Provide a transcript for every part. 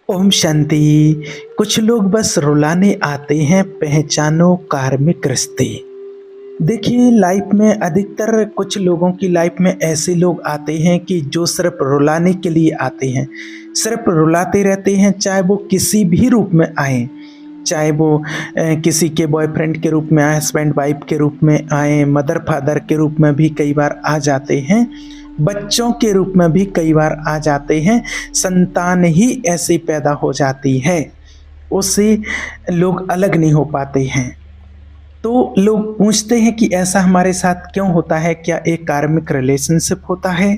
ओम शांति। कुछ लोग बस रुलाने आते हैं, पहचानो कार्मिक रिश्ते। देखिए, लाइफ में अधिकतर कुछ लोगों की लाइफ में ऐसे लोग आते हैं कि जो सिर्फ रुलाने के लिए आते हैं, सिर्फ रुलाते रहते हैं, चाहे वो किसी भी रूप में आए। चाहे वो किसी के बॉयफ्रेंड के रूप में आए, हस्बैंड वाइफ के रूप में आए, मदर फादर के रूप में भी कई बार आ जाते हैं, बच्चों के रूप में भी कई बार आ जाते हैं। संतान ही ऐसी पैदा हो जाती है, उससे लोग अलग नहीं हो पाते हैं। तो लोग पूछते हैं कि ऐसा हमारे साथ क्यों होता है, क्या एक कार्मिक रिलेशनशिप होता है?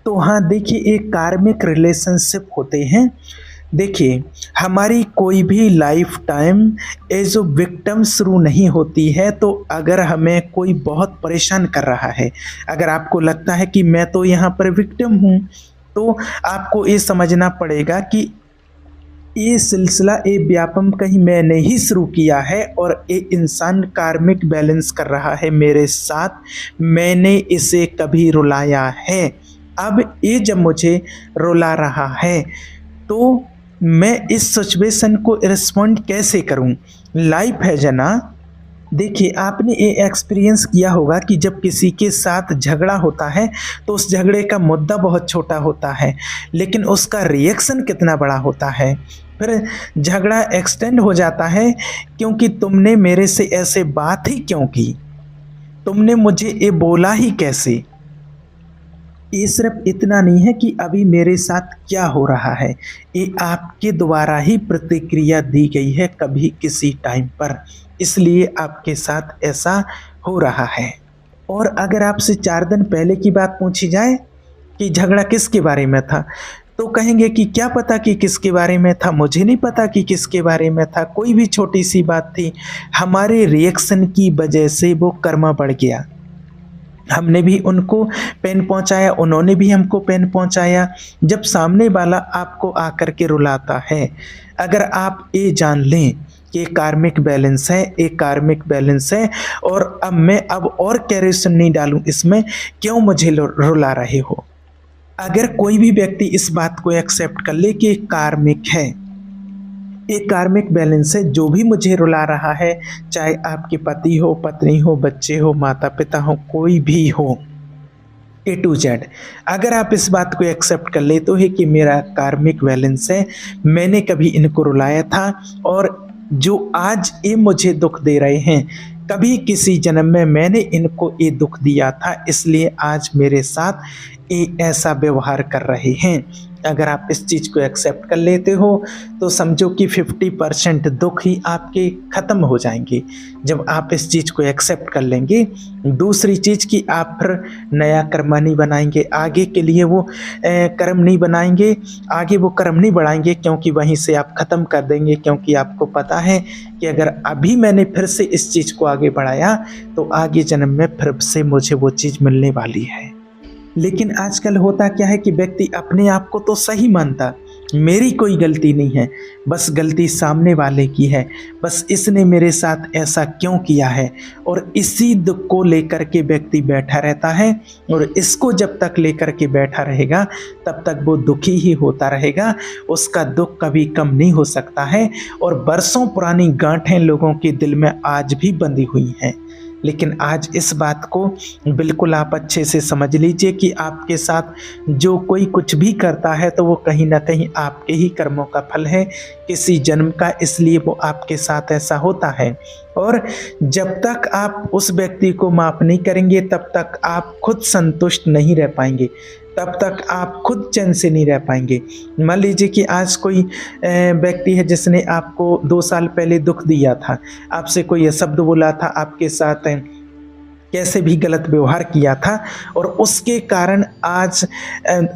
तो हाँ, देखिए, एक कार्मिक रिलेशनशिप होते हैं। देखिए, हमारी कोई भी life time as a victim शुरू नहीं होती है। तो अगर हमें कोई बहुत परेशान कर रहा है, अगर आपको लगता है कि मैं तो यहाँ पर विक्टिम हूँ, तो आपको ये समझना पड़ेगा कि ये सिलसिला, ये व्यापम कहीं मैंने ही शुरू किया है और ये इंसान कार्मिक बैलेंस कर रहा है मेरे साथ। मैंने इसे कभी रुलाया है। अब ये जब मुझे रुला रहा है, तो मैं इस सिचुएशन को रिस्पॉन्ड कैसे करूं? लाइफ है जना। देखिए, आपने ये एक्सपीरियंस किया होगा कि जब किसी के साथ झगड़ा होता है तो उस झगड़े का मुद्दा बहुत छोटा होता है, लेकिन उसका रिएक्शन कितना बड़ा होता है। फिर झगड़ा एक्सटेंड हो जाता है, क्योंकि तुमने मेरे से ऐसे बात ही क्यों की, तुमने मुझे ये बोला ही कैसे। ये सिर्फ इतना नहीं है कि अभी मेरे साथ क्या हो रहा है, ये आपके द्वारा ही प्रतिक्रिया दी गई है कभी किसी टाइम पर, इसलिए आपके साथ ऐसा हो रहा है। और अगर आपसे 4 दिन पहले की बात पूछी जाए कि झगड़ा किसके बारे में था, तो कहेंगे कि क्या पता कि किसके बारे में था, मुझे नहीं पता कि किसके बारे में था, कोई भी छोटी सी बात थी, हमारे रिएक्शन की वजह से वो कर्मा बढ़ गया। हमने भी उनको पेन पहुंचाया, उन्होंने भी हमको पेन पहुंचाया। जब सामने वाला आपको आकर के रुलाता है, अगर आप ये जान लें कि ये कार्मिक बैलेंस है, एक कार्मिक बैलेंस है, और अब मैं और कैरेशन नहीं डालूं इसमें, क्यों मुझे रुला रहे हो। अगर कोई भी व्यक्ति इस बात को एक्सेप्ट कर ले कि कार्मिक है, एक कार्मिक बैलेंस है, जो भी मुझे रुला रहा है, चाहे आपके पति हो, पत्नी हो, बच्चे हो, माता पिता हो, कोई भी हो, ए टू जेड, अगर आप इस बात को एक्सेप्ट कर लेते हो कि मेरा कार्मिक बैलेंस है, मैंने कभी इनको रुलाया था, और जो आज ये मुझे दुख दे रहे हैं, कभी किसी जन्म में मैंने इनको ये दुख दिया था, इसलिए आज मेरे साथ ये ऐसा व्यवहार कर रहे हैं। अगर आप इस चीज़ को एक्सेप्ट कर लेते हो, तो समझो कि 50% दुख ही आपके ख़त्म हो जाएंगे जब आप इस चीज़ को एक्सेप्ट कर लेंगे। दूसरी चीज़ कि आप फिर नया कर्म नहीं बनाएंगे, आगे के लिए वो कर्म नहीं बनाएंगे, आगे वो कर्म नहीं बढ़ाएंगे, क्योंकि वहीं से आप ख़त्म कर देंगे। क्योंकि आपको पता है कि अगर अभी मैंने फिर से इस चीज़ को आगे बढ़ाया, तो आगे जन्म में फिर से मुझे वो चीज़ मिलने वाली है। लेकिन आजकल होता क्या है कि व्यक्ति अपने आप को तो सही मानता, मेरी कोई गलती नहीं है, बस गलती सामने वाले की है, बस इसने मेरे साथ ऐसा क्यों किया है, और इसी दुख को लेकर के व्यक्ति बैठा रहता है। और इसको जब तक लेकर के बैठा रहेगा, तब तक वो दुखी ही होता रहेगा, उसका दुख कभी कम नहीं हो सकता है। और बरसों पुरानी गांठें लोगों के दिल में आज भी बंधी हुई हैं। लेकिन आज इस बात को बिल्कुल आप अच्छे से समझ लीजिए कि आपके साथ जो कोई कुछ भी करता है, तो वो कहीं ना कहीं आपके ही कर्मों का फल है, किसी जन्म का, इसलिए वो आपके साथ ऐसा होता है। और जब तक आप उस व्यक्ति को माफ़ नहीं करेंगे, तब तक आप खुद संतुष्ट नहीं रह पाएंगे, तब तक आप खुद चैन से नहीं रह पाएंगे। मान लीजिए कि आज कोई व्यक्ति है जिसने आपको 2 साल पहले दुख दिया था, आपसे कोई शब्द बोला था, आपके साथ कैसे भी गलत व्यवहार किया था, और उसके कारण आज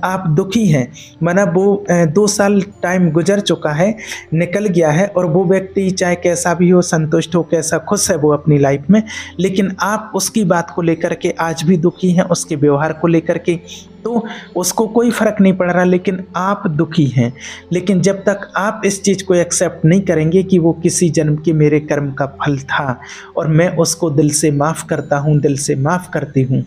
आप दुखी हैं। माना वो 2 साल टाइम गुजर चुका है, निकल गया है, और वो व्यक्ति चाहे कैसा भी हो, संतुष्ट हो, कैसा खुश है वो अपनी लाइफ में, लेकिन आप उसकी बात को लेकर के आज भी दुखी हैं, उसके व्यवहार को लेकर के। तो उसको कोई फ़र्क नहीं पड़ रहा, लेकिन आप दुखी हैं। लेकिन जब तक आप इस चीज़ को एक्सेप्ट नहीं करेंगे कि वो किसी जन्म के मेरे कर्म का फल था, और मैं उसको दिल से माफ़ करता हूँ, दिल से माफ़ करती हूँ,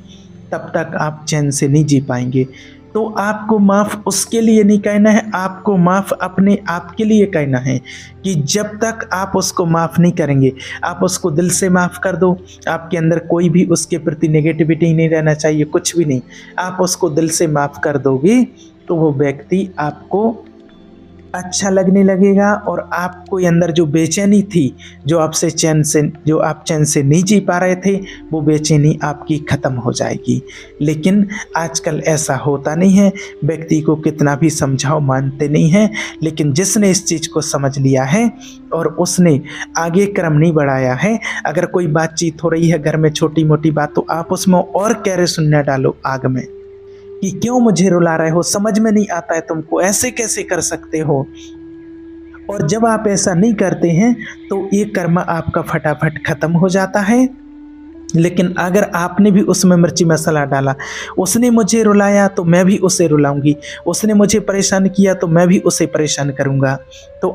तब तक आप चैन से नहीं जी पाएंगे। तो आपको माफ़ उसके लिए नहीं कहना है, आपको माफ़ अपने आप के लिए कहना है कि जब तक आप उसको माफ़ नहीं करेंगे, आप उसको दिल से माफ़ कर दो। आपके अंदर कोई भी उसके प्रति नेगेटिविटी नहीं रहना चाहिए, कुछ भी नहीं। आप उसको दिल से माफ़ कर दोगे तो वो व्यक्ति आपको अच्छा लगने लगेगा और आपको अंदर जो बेचैनी थी, जो आप चैन से नहीं जी पा रहे थे, वो बेचैनी आपकी ख़त्म हो जाएगी। लेकिन आजकल ऐसा होता नहीं है, व्यक्ति को कितना भी समझाओ मानते नहीं हैं। लेकिन जिसने इस चीज़ को समझ लिया है और उसने आगे क्रम नहीं बढ़ाया है, अगर कोई बातचीत हो रही है घर में छोटी मोटी बात, तो आप उसमें और केरोसिन न डालो आग में कि क्यों मुझे रुला रहे हो, समझ में नहीं आता है तुमको, ऐसे कैसे कर सकते हो। और जब आप ऐसा नहीं करते हैं तो ये कर्म आपका फटाफट खत्म हो जाता है। लेकिन अगर आपने भी उसमें मिर्ची मसाला डाला, उसने मुझे रुलाया तो मैं भी उसे रुलाऊंगी, उसने मुझे परेशान किया तो मैं भी उसे परेशान करूंगा, तो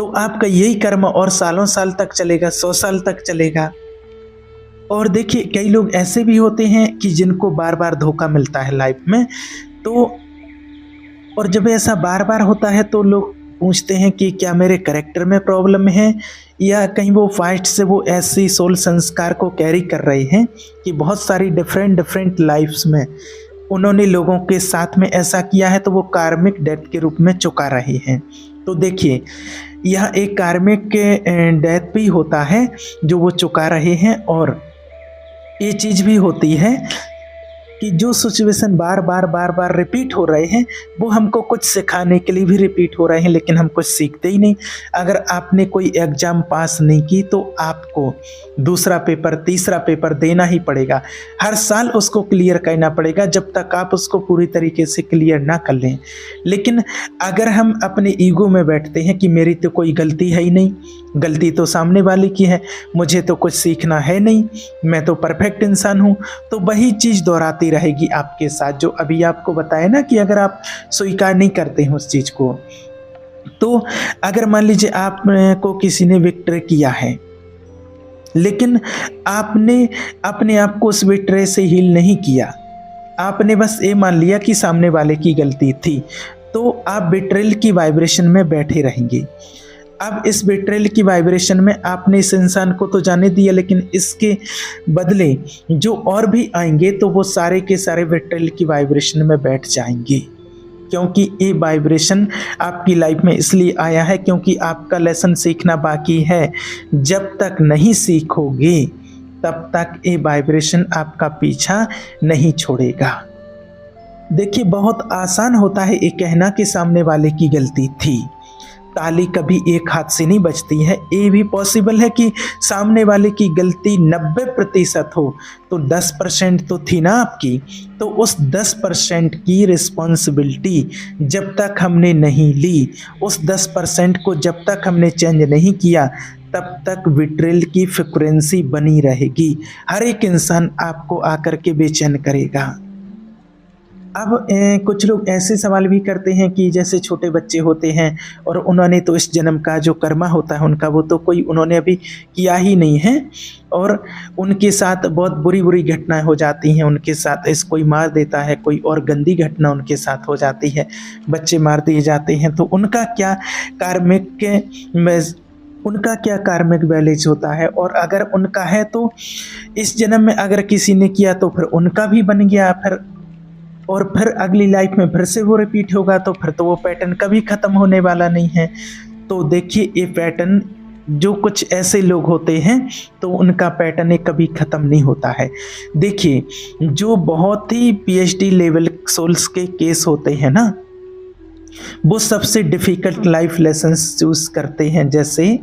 आपका यही कर्म और सालों साल तक चलेगा, 100 साल तक चलेगा। और देखिए कई लोग ऐसे भी होते हैं कि जिनको बार बार धोखा मिलता है लाइफ में, तो और जब ऐसा बार बार होता है तो लोग पूछते हैं कि क्या मेरे कैरेक्टर में प्रॉब्लम है, या कहीं वो फास्ट से वो ऐसी सोल संस्कार को कैरी कर रहे हैं कि बहुत सारी डिफरेंट डिफरेंट लाइफ्स में उन्होंने लोगों के साथ में ऐसा किया है, तो वो कार्मिक डेथ के रूप में चुका रहे हैं। तो देखिए यह एक कार्मिक डेथ भी होता है जो वो चुका रहे हैं। और ये चीज़ भी होती है कि जो सिचुएशन बार बार रिपीट हो रहे हैं, वो हमको कुछ सिखाने के लिए भी रिपीट हो रहे हैं, लेकिन हम कुछ सीखते ही नहीं। अगर आपने कोई एग्ज़ाम पास नहीं की तो आपको दूसरा पेपर, तीसरा पेपर देना ही पड़ेगा। हर साल उसको क्लियर करना पड़ेगा जब तक आप उसको पूरी तरीके से क्लियर ना कर लें। लेकिन अगर हम अपने ईगो में बैठते हैं कि मेरी तो कोई गलती है ही नहीं, गलती तो सामने वाले की है, मुझे तो कुछ सीखना है नहीं, मैं तो परफेक्ट इंसान हूँ, तो वही चीज़ दोहराती रहेगी आपके साथ। जो अभी आपको बताया ना कि अगर आप स्वीकार नहीं करते हैं उस चीज़ को, तो अगर मान लीजिए आपको किसी ने विक्ट्री किया है, लेकिन आपने अपने आप को उस विक्ट्री से हील नहीं किया, आपने बस ये मान लिया कि सामने वाले की गलती थी, तो आप बिट्रेल की वाइब्रेशन में बैठे रहेंगे। अब इस बिट्रेल की वाइब्रेशन में आपने इस इंसान को तो जाने दिया, लेकिन इसके बदले जो और भी आएंगे तो वो सारे के सारे बिट्रेल की वाइब्रेशन में बैठ जाएंगे। क्योंकि ये वाइब्रेशन आपकी लाइफ में इसलिए आया है क्योंकि आपका लेसन सीखना बाकी है। जब तक नहीं सीखोगे तब तक ये वाइब्रेशन आपका पीछा नहीं छोड़ेगा। देखिए बहुत आसान होता है ये कहना कि सामने वाले की गलती थी। ताली कभी एक हाथ से नहीं बजती है। ये भी पॉसिबल है कि सामने वाले की गलती 90% हो, तो 10% तो थी ना आपकी। तो उस 10% की रिस्पॉन्सिबिलिटी जब तक हमने नहीं ली, उस 10% को जब तक हमने चेंज नहीं किया, तब तक विट्रेल की फ्रिक्वेंसी बनी रहेगी। हर एक इंसान आपको आकर के बेचैन करेगा। अब कुछ लोग ऐसे सवाल भी करते हैं कि जैसे छोटे बच्चे होते हैं और उन्होंने तो इस जन्म का जो कर्मा होता है उनका, वो तो कोई उन्होंने अभी किया ही नहीं है, और उनके साथ बहुत बुरी बुरी घटनाएं हो जाती हैं, उनके साथ कोई मार देता है, कोई और गंदी घटना उनके साथ हो जाती है, बच्चे मार दिए जाते हैं। तो उनका क्या कार्मिक बैलेंस होता है, और अगर उनका है तो इस जन्म में अगर किसी ने किया तो फिर उनका भी बन गया, फिर अगली लाइफ में फिर से वो रिपीट होगा, तो फिर तो वो पैटर्न कभी ख़त्म होने वाला नहीं है। तो देखिए ये पैटर्न, जो कुछ ऐसे लोग होते हैं तो उनका पैटर्न कभी ख़त्म नहीं होता है। देखिए जो बहुत ही PhD लेवल सोल्स के केस होते हैं ना, वो सबसे डिफ़िकल्ट लाइफ लेसन्स चूज़ करते हैं। जैसे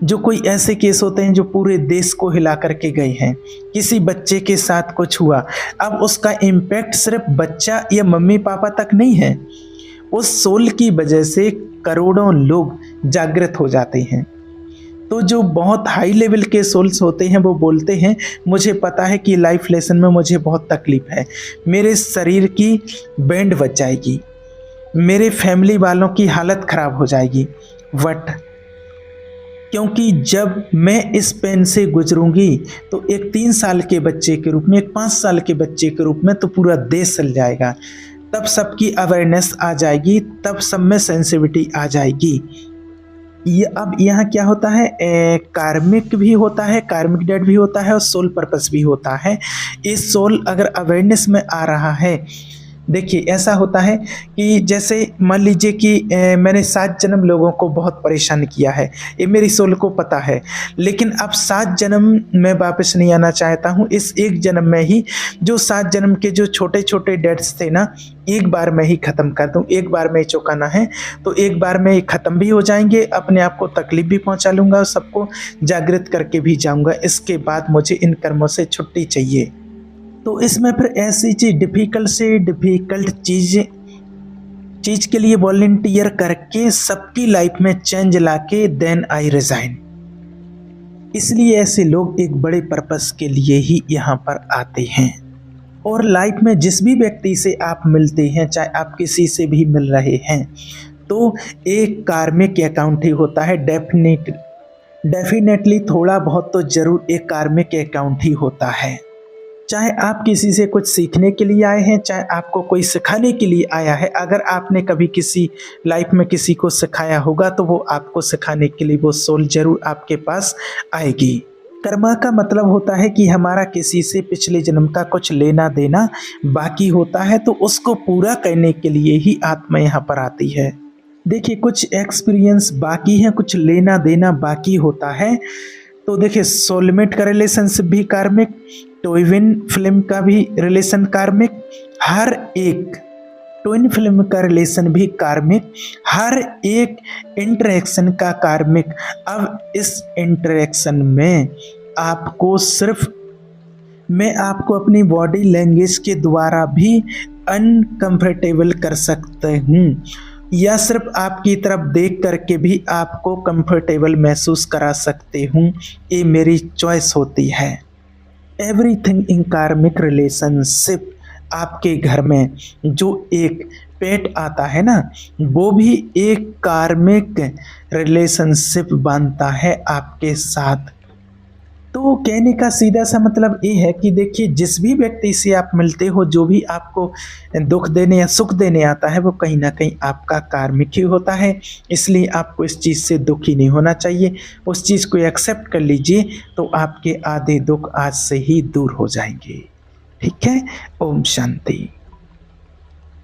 जो कोई ऐसे केस होते हैं जो पूरे देश को हिला करके गए हैं, किसी बच्चे के साथ कुछ हुआ, अब उसका इम्पैक्ट सिर्फ बच्चा या मम्मी पापा तक नहीं है, उस सोल की वजह से करोड़ों लोग जागृत हो जाते हैं। तो जो बहुत हाई लेवल के सोल्स होते हैं वो बोलते हैं, मुझे पता है कि लाइफ लेसन में मुझे बहुत तकलीफ है, मेरे शरीर की बैंड बच जाएगी, मेरे फैमिली वालों की हालत ख़राब हो जाएगी, बट क्योंकि जब मैं इस पेन से गुजरूंगी तो एक 3 साल के बच्चे के रूप में, एक 5 साल के बच्चे के रूप में तो पूरा देश चल जाएगा। तब सबकी अवेयरनेस आ जाएगी, तब सब में सेंसिटिविटी आ जाएगी। ये अब यहाँ क्या होता है, कार्मिक भी होता है, कार्मिक डेट भी होता है और सोल पर्पस भी होता है। इस सोल अगर अवेयरनेस में आ रहा है, देखिए ऐसा होता है कि जैसे मान लीजिए कि मैंने 7 जन्म लोगों को बहुत परेशान किया है, ये मेरी सोल को पता है, लेकिन अब 7 जन्म मैं वापस नहीं आना चाहता हूँ। इस एक जन्म में ही जो 7 जन्म के जो छोटे छोटे डेट्स थे ना, एक बार में ही ख़त्म कर दूँ, एक बार में ही चुकाना है तो एक बार में ही ख़त्म भी हो जाएंगे। अपने आप को तकलीफ भी पहुँचा लूँगा और सबको जागृत करके भी जाऊँगा। इसके बाद मुझे इन कर्मों से छुट्टी चाहिए। तो इसमें फिर ऐसी चीज़, डिफ़िकल्ट से डिफ़िकल्ट चीज़ के लिए वॉलंटियर करके सबकी लाइफ में चेंज लाके देन आई रिज़ाइन। इसलिए ऐसे लोग एक बड़े पर्पस के लिए ही यहाँ पर आते हैं। और लाइफ में जिस भी व्यक्ति से आप मिलते हैं, चाहे आप किसी से भी मिल रहे हैं, तो एक कार्मिक अकाउंट ही होता है। डेफिनेटली थोड़ा बहुत तो ज़रूर एक कार्मिक अकाउंट ही होता है। चाहे आप किसी से कुछ सीखने के लिए आए हैं, चाहे आपको कोई सिखाने के लिए आया है, अगर आपने कभी किसी लाइफ में किसी को सिखाया होगा तो वो आपको सिखाने के लिए वो सोल जरूर आपके पास आएगी। कर्मा का मतलब होता है कि हमारा किसी से पिछले जन्म का कुछ लेना देना बाकी होता है, तो उसको पूरा करने के लिए ही आत्मा यहाँ पर आती है। देखिए कुछ एक्सपीरियंस बाकी है, कुछ लेना देना बाकी होता है। तो देखिए सोलमेट का रिलेशनशिप भी कार्मिक, ट्विन फिल्म का भी रिलेशन कार्मिक, हर एक ट्विन फिल्म का रिलेशन भी कार्मिक, हर एक इंटरेक्शन का कार्मिक। अब इस इंटरेक्शन में आपको सिर्फ मैं आपको अपनी बॉडी लैंग्वेज के द्वारा भी अनकंफर्टेबल कर सकते हूँ, या सिर्फ आपकी तरफ देख करके भी आपको कंफर्टेबल महसूस करा सकते हूँ। ये मेरी चॉइस होती है। एवरीथिंग इन कार्मिक रिलेशनशिप, आपके घर में जो एक पेट आता है ना, वो भी एक कार्मिक रिलेशनशिप बांधता है आपके साथ। तो कहने का सीधा सा मतलब ये है कि देखिए जिस भी व्यक्ति से आप मिलते हो, जो भी आपको दुख देने या सुख देने आता है, वो कहीं ना कहीं आपका कार्मिक ही होता है। इसलिए आपको इस चीज़ से दुखी नहीं होना चाहिए, उस चीज़ को एक्सेप्ट कर लीजिए, तो आपके आधे दुख आज से ही दूर हो जाएंगे। ठीक है, ओम शांति।